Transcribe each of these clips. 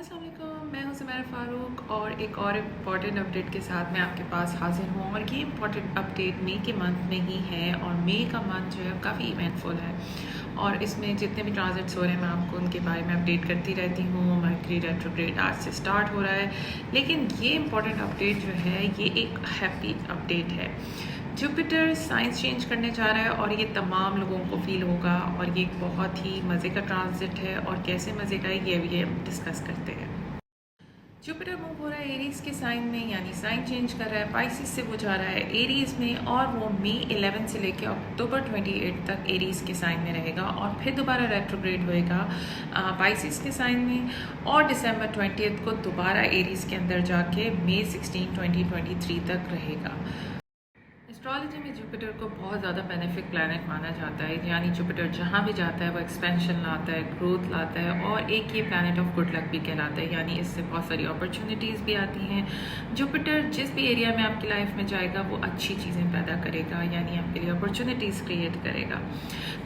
अस्सलाम वालेकुम, मैं हूं सुमैरा फ़ारूक और एक और इम्पॉर्टेंट अपडेट के साथ मैं आपके पास हाज़िर हूं। और ये इम्पॉर्टेंट अपडेट मई के मंथ में ही है और मई का मंथ जो है काफ़ी इवेंटफुल है और इसमें जितने भी ट्रांजिट्स हो रहे हैं मैं आपको उनके बारे में अपडेट करती रहती हूँ। मर्करी रेट्रोग्रेड आज से स्टार्ट हो रहा है, लेकिन ये इम्पॉर्टेंट अपडेट जो है ये एक हैप्पी अपडेट है। जुपिटर साइंस चेंज करने जा रहा है और ये तमाम लोगों को फील होगा और ये एक बहुत ही मज़े का ट्रांजिट है। और कैसे मज़े का है ये हम डिस्कस करते हैं। जुपिटर मूव हो रहा है एरीज़ के साइन में, यानी साइन चेंज कर रहा है। पाइसिस से वो जा रहा है एरीज़ में और वो मई 11 से लेकर अक्टूबर 28 तक एरीज़ के साइन में रहेगा और फिर दोबारा रेट्रोग्रेड होएगा पाइसिस के साइन में और दिसंबर 20 को दोबारा एरीज़ के अंदर जाके मई 16, 2023 तक रहेगा। एस्ट्रोलॉजी में जुपिटर को बहुत ज़्यादा बेनिफिक प्लैनेट माना जाता है, यानी जुपिटर जहाँ भी जाता है वो एक्सपेंशन लाता है, ग्रोथ लाता है और एक ये प्लैनेट ऑफ गुड लक भी कहलाता है, यानी इससे बहुत सारी अपॉर्चुनिटीज़ भी आती हैं। जुपिटर जिस भी एरिया में आपकी लाइफ में जाएगा वो अच्छी चीज़ें पैदा करेगा, यानी आपके लिए अपॉर्चुनिटीज़ क्रिएट करेगा।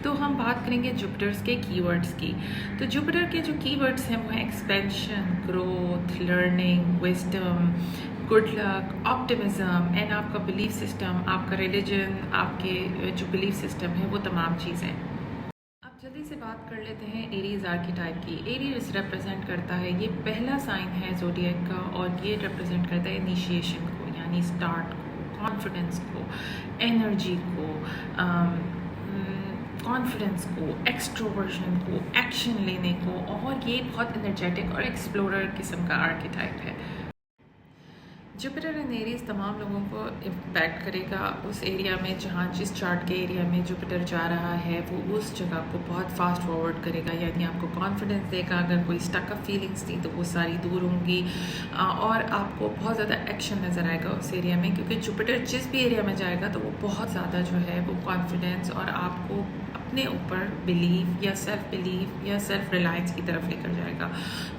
तो हम बात करेंगे जुपिटर्स के कीवर्ड्स की। तो जुपिटर के जो कीवर्ड्स हैं वो हैं expansion, growth, learning, wisdom, good luck, optimism and आपका बिलीफ सिस्टम, आपका रिलीजन, आपके जो बिलीफ सिस्टम है वो तमाम चीज़ें। अब जल्दी से बात कर लेते हैं एरीज आर्कीटाइप की। एरीज रिप्रेजेंट करता है, ये पहला साइन है ज़ोडिएक का और ये रिप्रेजेंट करता है इनिशिएशन को, यानी स्टार्ट को, कॉन्फिडेंस को, एनर्जी को, कॉन्फिडेंस को, एक्सट्रोवर्जन को, एक्शन लेने को, और ये बहुत एनर्जेटिक और एक्सप्लोरर किस्म का आर्कीटाइप है। जुपिटर एंड एरीज तमाम लोगों को इम्पैक्ट करेगा उस एरिया में जहाँ जिस चार्ट के एरिया में जुपिटर जा रहा है वो उस जगह को बहुत फास्ट फॉरवर्ड करेगा, यानी आपको कॉन्फिडेंस देगा। अगर कोई स्टक अप फीलिंग्स थी तो वो सारी दूर होंगी और आपको बहुत ज़्यादा एक्शन नज़र आएगा उस एरिया में, क्योंकि जुपिटर जिस भी एरिया में जाएगा तो वो बहुत ज़्यादा जो है वो कॉन्फिडेंस और आपको अपने ऊपर बिलीव या सेल्फ रिलायंस की तरफ लेकर जाएगा।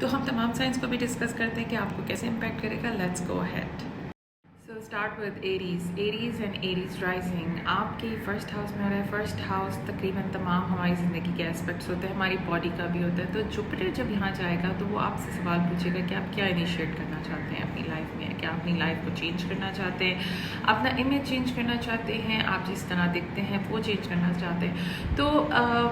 तो हम तमाम साइंस को भी डिस्कस करते हैं कि आपको कैसे इम्पैक्ट करेगा। Let's go ahead. So start with Aries and Aries rising आपके फर्स्ट हाउस में हो रहा है। फर्स्ट हाउस तकरीबन तमाम हमारी ज़िंदगी के एस्पेक्ट्स होते हैं, हमारी बॉडी का भी होता है। तो जुपिटर जब यहाँ जाएगा तो वो आपसे सवाल पूछेगा कि आप क्या इनिशिएट करना चाहते हैं अपनी लाइफ में, क्या अपनी लाइफ को चेंज करना चाहते हैं, अपना इमेज चेंज करना चाहते हैं, आप जिस तरह दिखते हैं वो चेंज करना चाहते हैं। तो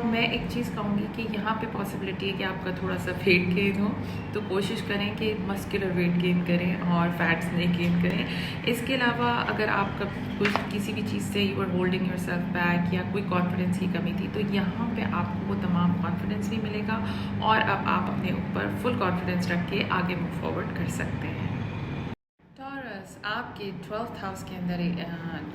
मैं एक चीज़ कहूँगी कि यहाँ पे पॉसिबिलिटी है कि आपका थोड़ा सा वेट गेन हो, तो कोशिश करें कि मस्कुलर वेट गेन करें और फैट्स नहीं गेन करें। इसके अलावा अगर आपका कुछ किसी भी चीज़ से you are holding yourself back या कोई कॉन्फिडेंस की कमी थी तो यहाँ पे आपको वो तमाम कॉन्फिडेंस भी मिलेगा और अब आप अपने ऊपर फुल कॉन्फिडेंस रख के आगे मूव फॉरवर्ड कर सकते हैं। टॉरस आपके 12th हाउस के अंदर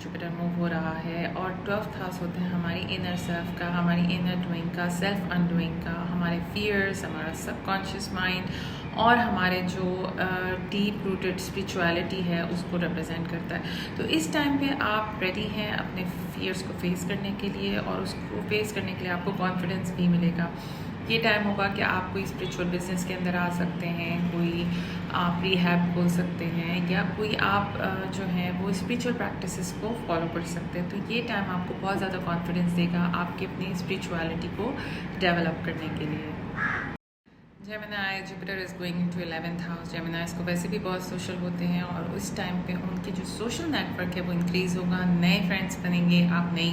जुपिटर मूव हो रहा है और 12th हाउस होता है हमारी इनर सेल्फ का, हमारी इनर डूइंग का, सेल्फ अनडूइंग का, हमारे फियर्स, हमारा सबकॉन्शियस माइंड और हमारे जो डीप रूटेड स्पिरिचुअलिटी है उसको रिप्रेजेंट करता है। तो इस टाइम पे आप रेडी हैं अपने फियर्स को फेस करने के लिए और उसको फेस करने के लिए आपको कॉन्फिडेंस भी मिलेगा। ये टाइम होगा कि आप कोई स्पिरिचुअल बिजनेस के अंदर आ सकते हैं, कोई आप रिहैब खोल सकते हैं या कोई आप जो है वो स्पिरिचुअल प्रैक्टिसेस को फॉलो कर सकते हैं। तो ये टाइम आपको बहुत ज़्यादा कॉन्फिडेंस देगा आपकी अपनी स्पिरिचुअलिटी को डेवलप करने के लिए। Gemini Jupiter is going into 11th house. Geminis को वैसे भी बहुत सोशल होते हैं और उस टाइम पे उनके जो सोशल नेटवर्क है वो इंक्रीज़ होगा, नए फ्रेंड्स बनेंगे, आप नई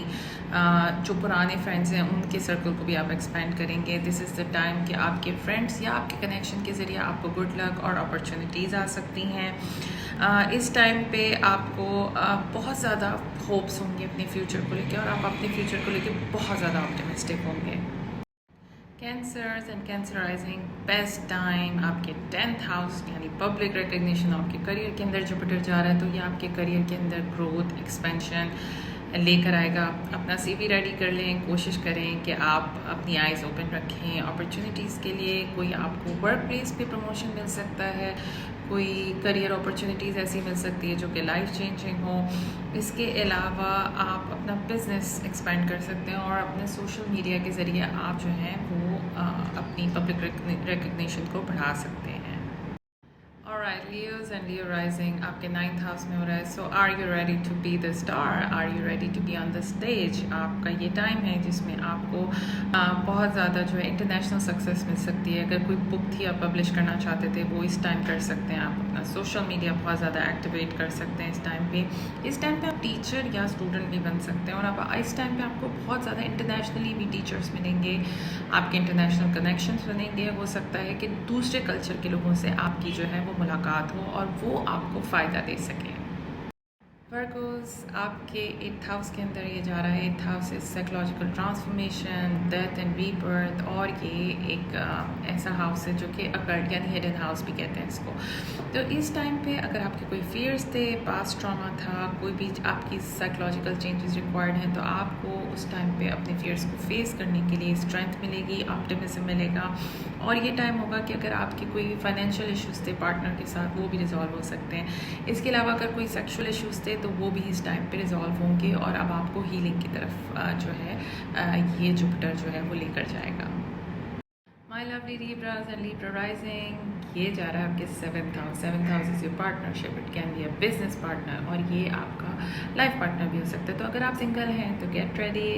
जो पुराने फ्रेंड्स हैं उनके सर्कल को भी आप एक्सपेंड करेंगे। दिस इज़ द टाइम कि आपके फ्रेंड्स या आपके कनेक्शन के ज़रिए आपको गुड लक और अपॉर्चुनिटीज़ आ सकती हैं। इस टाइम पे आपको बहुत ज़्यादा होप्स होंगे अपने फ्यूचर को लेकर और आप अपने फ्यूचर को लेकर बहुत ज़्यादा ऑप्टिमिस्टिक होंगे। कैंसर्स एंड कैंसराइजिंग बेस्ट टाइम आपके 10th हाउस यानी पब्लिक रिकग्निशन, आपके करियर के अंदर जुपिटर जा रहा है तो ये आपके करियर के अंदर ग्रोथ, एक्सपेंशन लेकर आएगा। अपना CV रेडी कर लें, कोशिश करें कि आप अपनी आइज़ ओपन रखें अपॉर्चुनिटीज़ के लिए। कोई आपको वर्क प्लेस पे प्रमोशन मिल सकता है, कोई करियर अपॉर्चुनिटीज़ ऐसी मिल सकती है जो कि लाइफ चेंजिंग हो। इसके अलावा आप अपना बिज़नेस एक्सपेंड कर सकते हैं और अपने सोशल मीडिया के ज़रिए आप जो हैं वो अपनी पब्लिक रिकग्निशन को बढ़ा सकते हैं। Alright, Leos and Leo rising आपके 9th हाउस में हो रहा है. So are you ready to be the star? Are you ready to be on the stage? आपका ये टाइम है जिसमें आपको बहुत ज़्यादा जो है इंटरनेशनल सक्सेस मिल सकती है. अगर कोई बुक थी आप पब्लिश करना चाहते थे वो इस टाइम कर सकते हैं. आप अपना सोशल मीडिया बहुत ज़्यादा एक्टिवेट कर सकते हैं इस टाइम पे. इस टाइम पे आप टीचर या स्टूडेंट भी बन सकते हैं और आप इस टाइम पे आपको बहुत ज़्यादा इंटरनेशनली भी टीचर्स मिलेंगे. आपके इंटरनेशनल कनेक्शंस बनेंगे. हो सकता है कि दूसरे कल्चर के लोगों से आपकी जो है वो मुलाकात हो और वो आपको फ़ायदा दे सकें. वर्गोस आपके 8th हाउस के अंदर ये जा रहा है. 8th house is psychological transformation, death and rebirth. और ये एक ऐसा हाउस है जो कि अकल्ट यानी हिडन हाउस भी कहते हैं इसको. तो इस टाइम पे अगर आपके कोई फियर्स थे, पास्ट ट्रॉमा था, कोई भी आपकी साइकोलॉजिकल चेंजेस रिक्वायर्ड हैं, तो आपको उस टाइम पे अपने फियर्स को फेस करने के लिए स्ट्रेंथ मिलेगी, ऑप्टिमिज्म मिलेगा. और ये टाइम होगा कि अगर आपके कोई फाइनेंशियल इश्यूज़ थे पार्टनर के साथ वो भी रिजॉल्व हो सकते हैं. इसके अलावा अगर कोई सेक्शुअल इश्यूज़ थे तो वो भी इस टाइम पे रिजॉल्व होंगे और अब आपको हीलिंग की तरफ जो है ये जुपिटर जो है वो लेकर जाएगा. My lovely Libras and Libra rising ये जा रहा है आपके 7th house. 7th house is your partnership. It can be a business partner और ये आपका लाइफ पार्टनर भी हो सकता है. तो अगर आप सिंगल हैं तो get ready.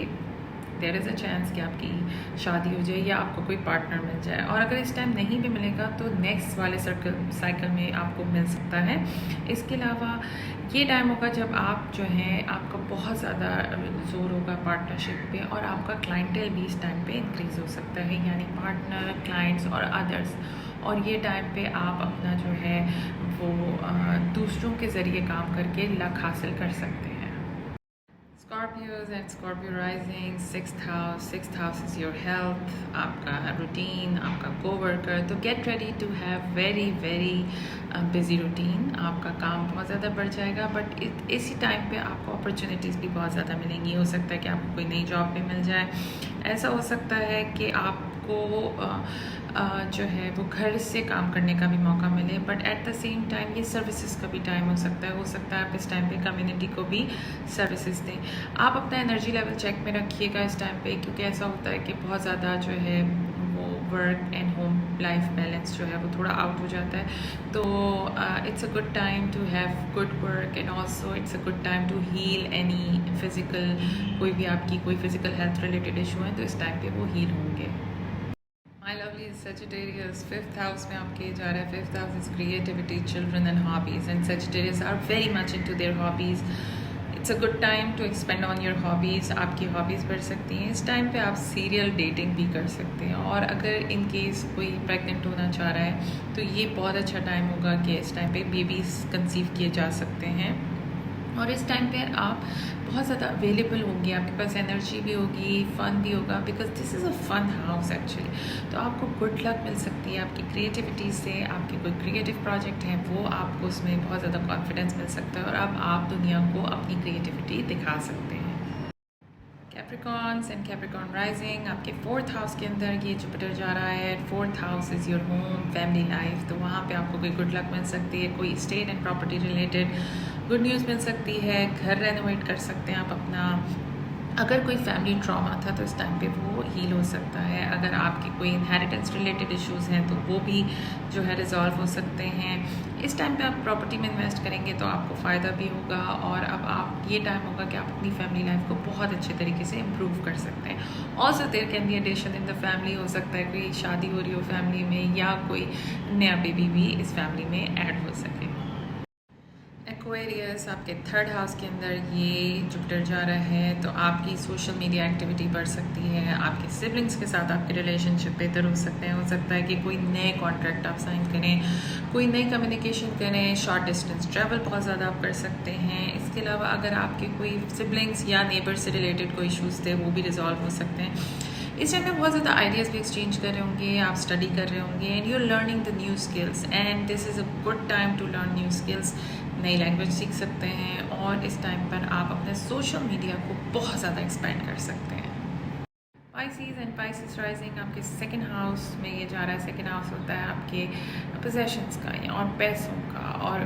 There is a chance कि आपकी शादी हो जाए या आपको कोई पार्टनर मिल जाए. और अगर इस टाइम नहीं भी मिलेगा तो नेक्स्ट वाले साइकिल में आपको मिल सकता है. इसके अलावा ये टाइम होगा जब आप जो हैं आपका बहुत ज़्यादा ज़ोर होगा पार्टनरशिप पे और आपका क्लाइंटेल भी इस टाइम पे इंक्रीज़ हो सकता है यानी पार्टनर, क्लाइंट्स और अदर्स. और ये टाइम पे आप अपना जो है वो दूसरों के ज़रिए काम करके लक हासिल कर सकते हैं. Scorpios and Scorpio rising, 6th house. 6th house is your health, आपका रूटीन, आपका कोवर्कर. तो get ready to have very very busy routine. आपका काम बहुत ज़्यादा बढ़ जाएगा बट इसी टाइम पे आपको अपॉर्चुनिटीज़ भी बहुत ज़्यादा मिलेंगी. हो सकता है कि आपको कोई नई जॉब भी मिल जाए. ऐसा हो सकता है कि आपको जो है वो घर से काम करने का भी मौका मिले but at the same time ये सर्विसेज का भी टाइम हो सकता है. आप इस टाइम पे कम्युनिटी को भी सर्विसेज दें. आप अपना एनर्जी लेवल चेक में रखिएगा इस टाइम पे क्योंकि ऐसा होता है कि बहुत ज़्यादा जो है वो work and home life balance जो है वो थोड़ा आउट हो जाता है. तो it's a good time to have good work and also it's a good time to heal any physical कोई भी आपकी कोई फिज़िकल हेल्थ रिलेटेड इशू है तो इस टाइम पे वो हील होंगे. My lovely Sagittarius, 5th house में आपके जा रहा है. 5th house is creativity, children and hobbies. And Sagittarius are very much into their hobbies. It's a good time to expand on your hobbies. आपकी hobbies बढ़ सकती हैं. इस टाइम पे आप सीरियल डेटिंग भी कर सकते हैं. और अगर इन केस कोई प्रेग्नेंट होना चाह रहा है तो ये बहुत अच्छा टाइम होगा कि इस टाइम पे बेबीज़ कंसीव किए जा सकते हैं. और इस टाइम पे आप बहुत ज़्यादा अवेलेबल होंगे. आपके पास एनर्जी भी होगी, फ़न भी होगा because this is a fun house actually. तो आपको गुड लक मिल सकती है आपकी क्रिएटिविटी से. आपके कोई क्रिएटिव प्रोजेक्ट हैं वो आपको उसमें बहुत ज़्यादा कॉन्फिडेंस मिल सकता है और अब आप दुनिया को अपनी क्रिएटिविटी दिखा सकते हैं. कैप्रिकॉन्स एंड कैप्रिकॉन राइजिंग आपके 4th हाउस के अंदर ये जुपिटर जा रहा है. 4th house is your home, family life. तो वहाँ पे आपको कोई गुड लक मिल सकती है. कोई state and property related good news मिल सकती है. घर रेनोवेट कर सकते हैं आप अपना. अगर कोई फैमिली ट्रॉमा था तो इस टाइम पे वो हील हो सकता है. अगर आपके कोई इनहेरिटेंस रिलेटेड इश्यूज़ हैं तो वो भी जो है रिजॉल्व हो सकते हैं. इस टाइम पे आप प्रॉपर्टी में इन्वेस्ट करेंगे तो आपको फ़ायदा भी होगा. और अब आप ये टाइम होगा कि आप अपनी फैमिली लाइफ को बहुत अच्छे तरीके से इम्प्रूव कर सकते हैं. Also there can be addition in the family. हो सकता है कोई शादी हो रही हो फैमिली में या कोई नया बेबी भी इस फैमिली में ऐड हो सके. एक्वेरियस आपके 3rd हाउस के अंदर ये जुपिटर जा रहा है. तो आपकी सोशल मीडिया एक्टिविटी बढ़ सकती है. आपके सिबलिंग्स के साथ आपके रिलेशनशिप बेहतर हो सकते हैं. हो सकता है कि कोई नए कॉन्ट्रैक्ट आप साइन करें, कोई नई कम्युनिकेशन करें. शॉर्ट डिस्टेंस ट्रैवल बहुत ज़्यादा आप कर सकते हैं. इसके अलावा अगर आपके कोई सिबलिंग्स या नेबर से रिलेटेड कोई इशूज़ थे वो भी रिजॉल्व हो सकते हैं. इस टाइम में बहुत ज़्यादा आइडियाज़ भी एक्सचेंज कर रहे होंगे. आप स्टडी कर रहे होंगे and you are learning the new skills and this is a good time to learn new skills. नई लैंग्वेज सीख सकते हैं और इस टाइम पर आप अपने सोशल मीडिया को बहुत ज़्यादा एक्सपेंड कर सकते हैं. Pisces एंड Pisces राइजिंग आपके 2nd हाउस में ये जा रहा है. 2nd हाउस होता है आपके पोजेशंस का और पैसों का और